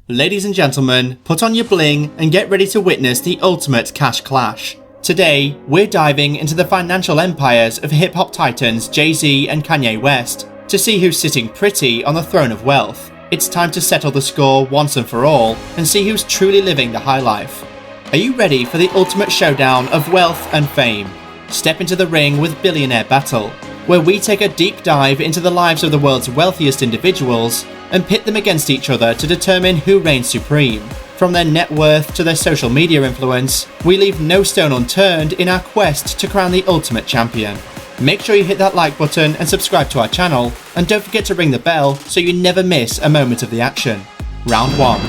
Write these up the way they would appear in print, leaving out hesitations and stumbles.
Ladies and gentlemen, put on your bling and get ready to witness the ultimate cash clash. Today, we're diving into the financial empires of hip-hop titans Jay-Z and Kanye West to see who's sitting pretty on the throne of wealth. It's time to settle the score once and for all and see who's truly living the high life. Are you ready for the ultimate showdown of wealth and fame? Step into the ring with Billionaire Battle, where we take a deep dive into the lives of the world's wealthiest individuals and pit them against each other to determine who reigns supreme. From their net worth to their social media influence, we leave no stone unturned in our quest to crown the ultimate champion. Make sure you hit that like button and subscribe to our channel, and don't forget to ring the bell so you never miss a moment of the action. Round 1.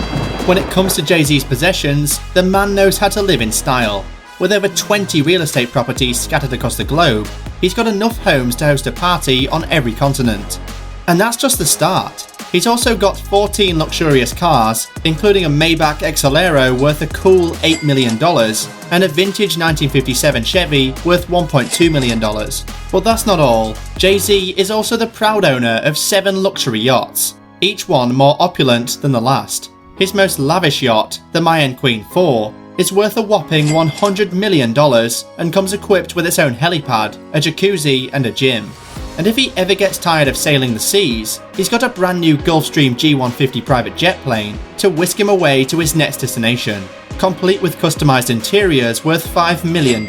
When it comes to Jay-Z's possessions, the man knows how to live in style. With over 20 real estate properties scattered across the globe, he's got enough homes to host a party on every continent. And that's just the start. He's also got 14 luxurious cars, including a Maybach XLero worth a cool $8 million and a vintage 1957 Chevy worth $1.2 million. But that's not all. Jay-Z is also the proud owner of 7 luxury yachts, each one more opulent than the last. His most lavish yacht, the Mayan Queen 4, is worth a whopping $100 million and comes equipped with its own helipad, a jacuzzi and a gym. And if he ever gets tired of sailing the seas, he's got a brand new Gulfstream G150 private jet plane to whisk him away to his next destination, complete with customized interiors worth $5 million.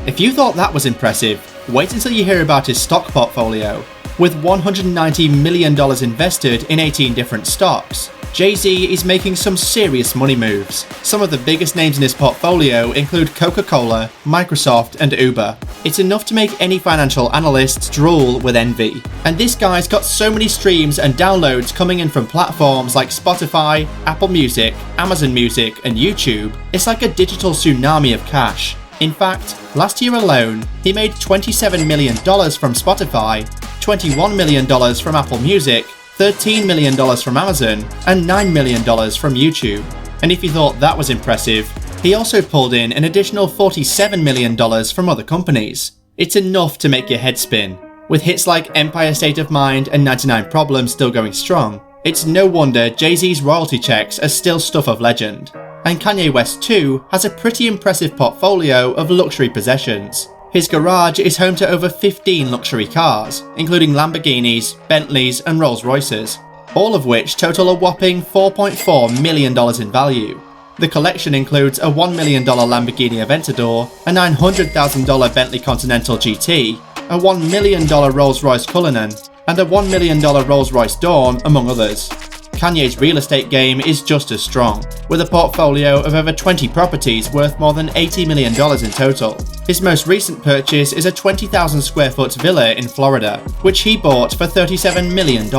If you thought that was impressive, wait until you hear about his stock portfolio. With $190 million invested in 18 different stocks, Jay-Z is making some serious money moves. Some of the biggest names in his portfolio include Coca-Cola, Microsoft and Uber. It's enough to make any financial analyst drool with envy. And this guy's got so many streams and downloads coming in from platforms like Spotify, Apple Music, Amazon Music and YouTube. It's like a digital tsunami of cash. In fact, last year alone, he made $27 million from Spotify, $21 million from Apple Music, $13 million from Amazon, and $9 million from YouTube. And if you thought that was impressive, he also pulled in an additional $47 million from other companies. It's enough to make your head spin. With hits like Empire State of Mind and 99 Problems still going strong, it's no wonder Jay-Z's royalty checks are still stuff of legend. And Kanye West too has a pretty impressive portfolio of luxury possessions. His garage is home to over 15 luxury cars, including Lamborghinis, Bentleys and Rolls-Royces, all of which total a whopping $4.4 million in value. The collection includes a $1 million Lamborghini Aventador, a $900,000 Bentley Continental GT, a $1 million Rolls-Royce Cullinan, and a $1 million Rolls-Royce Dawn, among others. Kanye's real estate game is just as strong, with a portfolio of over 20 properties worth more than $80 million in total. His most recent purchase is a 20,000 square foot villa in Florida, which he bought for $37 million.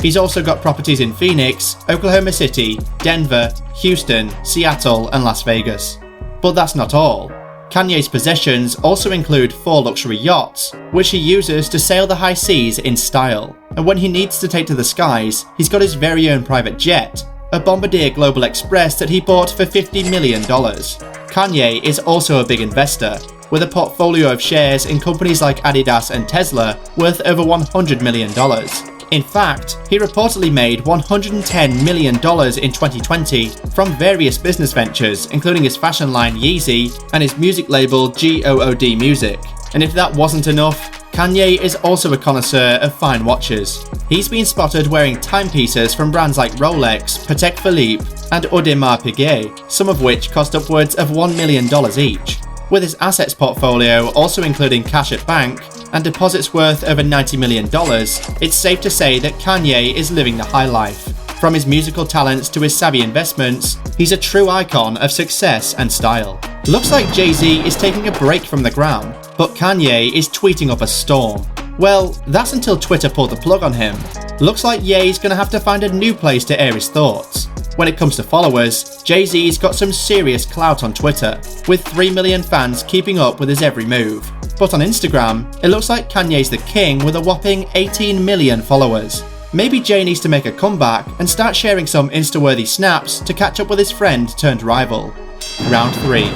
He's also got properties in Phoenix, Oklahoma City, Denver, Houston, Seattle, and Las Vegas. But that's not all. Kanye's possessions also include 4 luxury yachts, which he uses to sail the high seas in style. And when he needs to take to the skies, he's got his very own private jet, a Bombardier Global Express that he bought for $50 million. Kanye is also a big investor, with a portfolio of shares in companies like Adidas and Tesla worth over $100 million. In fact, he reportedly made $110 million in 2020 from various business ventures, including his fashion line Yeezy and his music label GOOD Music. And if that wasn't enough, Kanye is also a connoisseur of fine watches. He's been spotted wearing timepieces from brands like Rolex, Patek Philippe, and Audemars Piguet, some of which cost upwards of $1 million each. With his assets portfolio also including cash at bank and deposits worth over $90 million, it's safe to say that Kanye is living the high life. From his musical talents to his savvy investments, he's a true icon of success and style. Looks like Jay-Z is taking a break from the ground, but Kanye is tweeting up a storm. Well, that's until Twitter pulled the plug on him. Looks like Ye's gonna have to find a new place to air his thoughts. When it comes to followers, Jay-Z's got some serious clout on Twitter, with 3 million fans keeping up with his every move. But on Instagram, it looks like Kanye's the king with a whopping 18 million followers. Maybe Jay needs to make a comeback and start sharing some Insta-worthy snaps to catch up with his friend turned rival. Round 3.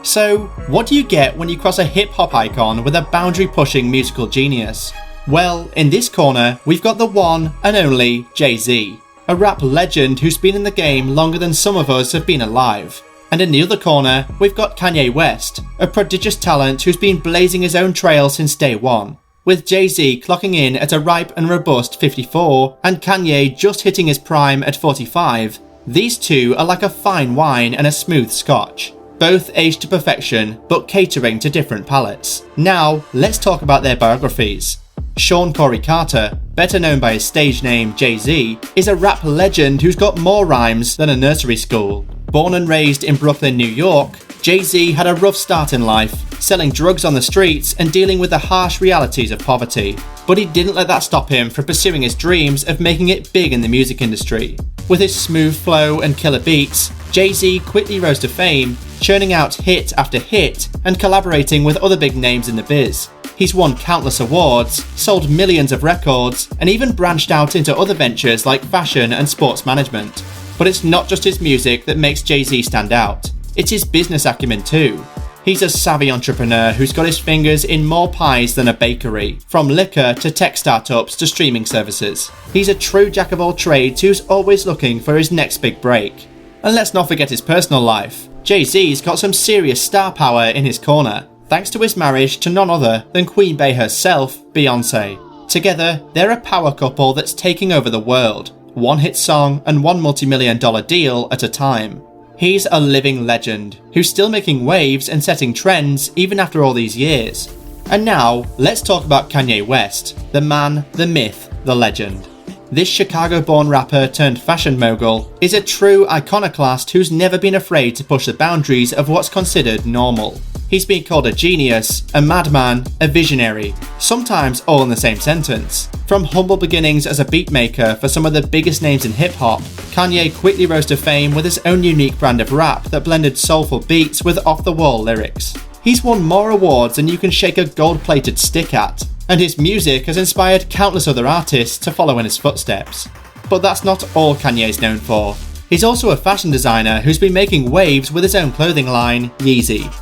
So, what do you get when you cross a hip-hop icon with a boundary-pushing musical genius? Well, in this corner, we've got the one and only Jay-Z. a rap legend who's been in the game longer than some of us have been alive. And in the other corner, we've got Kanye West, a prodigious talent who's been blazing his own trail since day one, with Jay-Z clocking in at a ripe and robust 54 and Kanye just hitting his prime at 45. These two are like a fine wine and a smooth scotch, both aged to perfection but catering to different palates. Now, let's talk about their biographies. Sean Corey Carter, better known by his stage name Jay-Z, is a rap legend who's got more rhymes than a nursery school. Born and raised in Brooklyn, New York, Jay-Z had a rough start in life, selling drugs on the streets and dealing with the harsh realities of poverty. But he didn't let that stop him from pursuing his dreams of making it big in the music industry. With his smooth flow and killer beats, Jay-Z quickly rose to fame, churning out hit after hit and collaborating with other big names in the biz. He's won countless awards, sold millions of records, and even branched out into other ventures like fashion and sports management. But it's not just his music that makes Jay-Z stand out, it's his business acumen too. He's a savvy entrepreneur who's got his fingers in more pies than a bakery, from liquor to tech startups to streaming services. He's a true jack of all trades who's always looking for his next big break. And let's not forget his personal life. Jay-Z's got some serious star power in his corner, thanks to his marriage to none other than Queen Bey herself, Beyoncé. Together, they're a power couple that's taking over the world, one hit song and one multi-million-dollar deal at a time. He's a living legend, who's still making waves and setting trends even after all these years. And now, let's talk about Kanye West, the man, the myth, the legend. This Chicago-born rapper turned fashion mogul is a true iconoclast who's never been afraid to push the boundaries of what's considered normal. He's been called a genius, a madman, a visionary, sometimes all in the same sentence. From humble beginnings as a beatmaker for some of the biggest names in hip-hop, Kanye quickly rose to fame with his own unique brand of rap that blended soulful beats with off-the-wall lyrics. He's won more awards than you can shake a gold-plated stick at, and his music has inspired countless other artists to follow in his footsteps. But that's not all Kanye's known for. He's also a fashion designer who's been making waves with his own clothing line, Yeezy.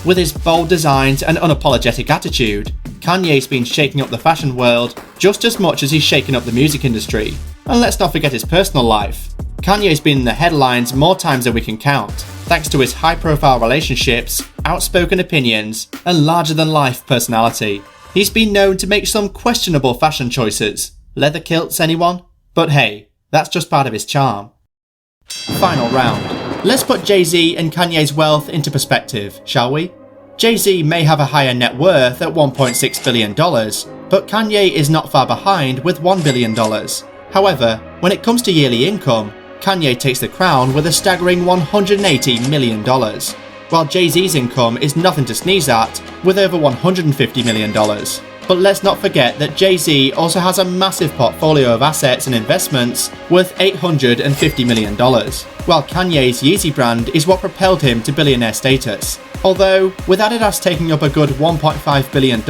With his bold designs and unapologetic attitude, Kanye's been shaking up the fashion world just as much as he's shaking up the music industry. And let's not forget his personal life. Kanye's been in the headlines more times than we can count, thanks to his high-profile relationships, outspoken opinions, and larger-than-life personality. He's been known to make some questionable fashion choices. Leather kilts, anyone? But hey, that's just part of his charm. Final round. Let's put Jay-Z and Kanye's wealth into perspective, shall we? Jay-Z may have a higher net worth at $1.6 billion, but Kanye is not far behind with $1 billion. However, when it comes to yearly income, Kanye takes the crown with a staggering $180 million, while Jay-Z's income is nothing to sneeze at with over $150 million. But let's not forget that Jay-Z also has a massive portfolio of assets and investments worth $850 million, while Kanye's Yeezy brand is what propelled him to billionaire status. Although, with Adidas taking up a good $1.5 billion of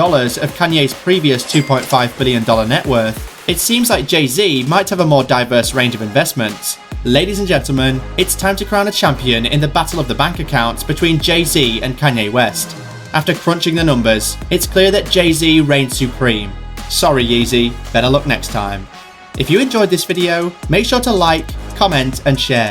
Kanye's previous $2.5 billion net worth, it seems like Jay-Z might have a more diverse range of investments. Ladies and gentlemen, it's time to crown a champion in the battle of the bank accounts between Jay-Z and Kanye West. After crunching the numbers, it's clear that Jay-Z reigns supreme. Sorry Yeezy, better luck next time. If you enjoyed this video, make sure to like, comment and share.